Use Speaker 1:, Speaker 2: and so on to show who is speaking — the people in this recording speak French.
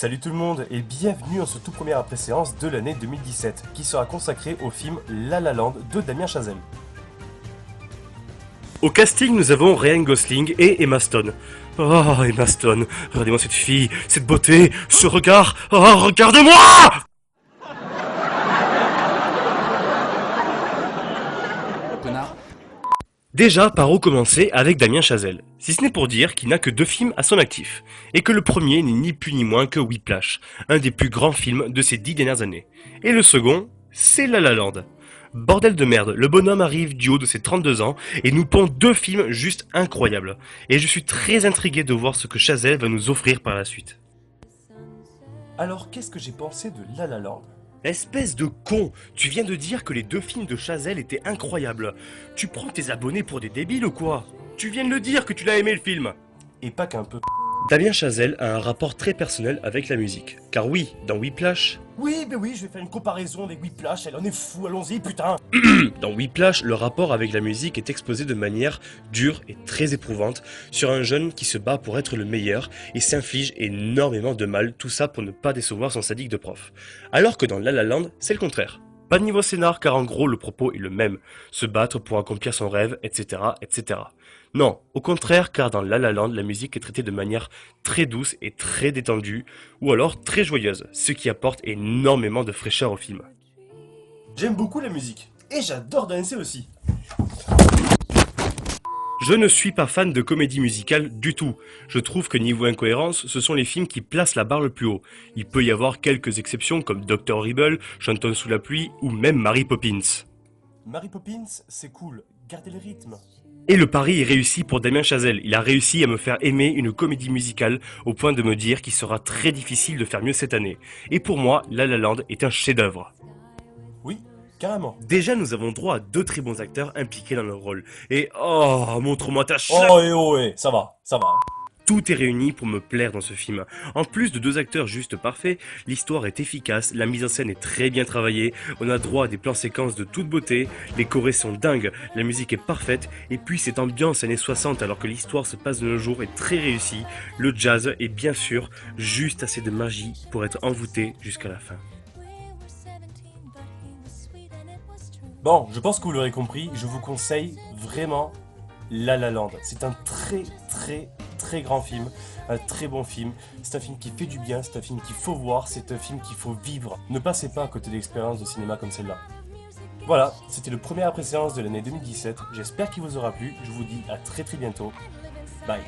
Speaker 1: Salut tout le monde et bienvenue en ce tout premier après-séance de l'année 2017 qui sera consacré au film La La Land de Damien Chazelle. Au casting, nous avons Ryan Gosling et Emma Stone. Oh, Emma Stone, regardez-moi cette fille, cette beauté, ce regard, oh, regardez-moi! Déjà, par où commencer avec Damien Chazelle? Si ce n'est pour dire qu'il n'a que 2 films à son actif, et que le premier n'est ni plus ni moins que Whiplash, un des plus grands films de ces 10 dernières années. Et le second, c'est La La Land. Bordel de merde, le bonhomme arrive du haut de ses 32 ans et nous pond 2 films juste incroyables. Et je suis très intrigué de voir ce que Chazelle va nous offrir par la suite. Alors qu'est-ce que j'ai pensé de La La Land? Espèce de con, tu viens de dire que les 2 films de Chazelle étaient incroyables. Tu prends tes abonnés pour des débiles ou quoi? Tu viens de le dire que tu l'as aimé le film. Et pas qu'un peu. Damien Chazelle a un rapport très personnel avec la musique. Car oui, dans Whiplash... Oui, je vais faire une comparaison avec Whiplash, elle en est fou, allons-y, putain. Dans Whiplash, le rapport avec la musique est exposé de manière dure et très éprouvante sur un jeune qui se bat pour être le meilleur et s'inflige énormément de mal, tout ça pour ne pas décevoir son sadique de prof. Alors que dans La La Land, c'est le contraire. Pas de niveau scénar car en gros le propos est le même, se battre pour accomplir son rêve, etc. etc. Non, au contraire car dans La La Land, la musique est traitée de manière très douce et très détendue, ou alors très joyeuse, ce qui apporte énormément de fraîcheur au film. J'aime beaucoup la musique, et j'adore danser aussi. Je ne suis pas fan de comédie musicale du tout. Je trouve que niveau incohérence, ce sont les films qui placent la barre le plus haut. Il peut y avoir quelques exceptions comme Dr. Horrible, Chantons sous la pluie ou même Mary Poppins. Mary Poppins, c'est cool, gardez le rythme. Et le pari est réussi pour Damien Chazelle. Il a réussi à me faire aimer une comédie musicale au point de me dire qu'il sera très difficile de faire mieux cette année. Et pour moi, La La Land est un chef-d'œuvre. Oui, carrément. Déjà, nous avons droit à 2 très bons acteurs impliqués dans leur rôle. Et oh, montre-moi ta chatte. Ça va. Tout est réuni pour me plaire dans ce film. En plus de 2 acteurs juste parfaits, l'histoire est efficace, la mise en scène est très bien travaillée, on a droit à des plans séquences de toute beauté, les chorés sont dingues, la musique est parfaite, et puis cette ambiance années 60 alors que l'histoire se passe de nos jours est très réussie, le jazz est bien sûr juste assez de magie pour être envoûté jusqu'à la fin. Bon, je pense que vous l'aurez compris, je vous conseille vraiment La La Land. C'est un très grand film, un très bon film. C'est un film qui fait du bien, c'est un film qu'il faut voir, c'est un film qu'il faut vivre. Ne passez pas à côté d'expériences de cinéma comme celle-là. Voilà, c'était le premier après-séance de l'année 2017. J'espère qu'il vous aura plu. Je vous dis à très bientôt. Bye.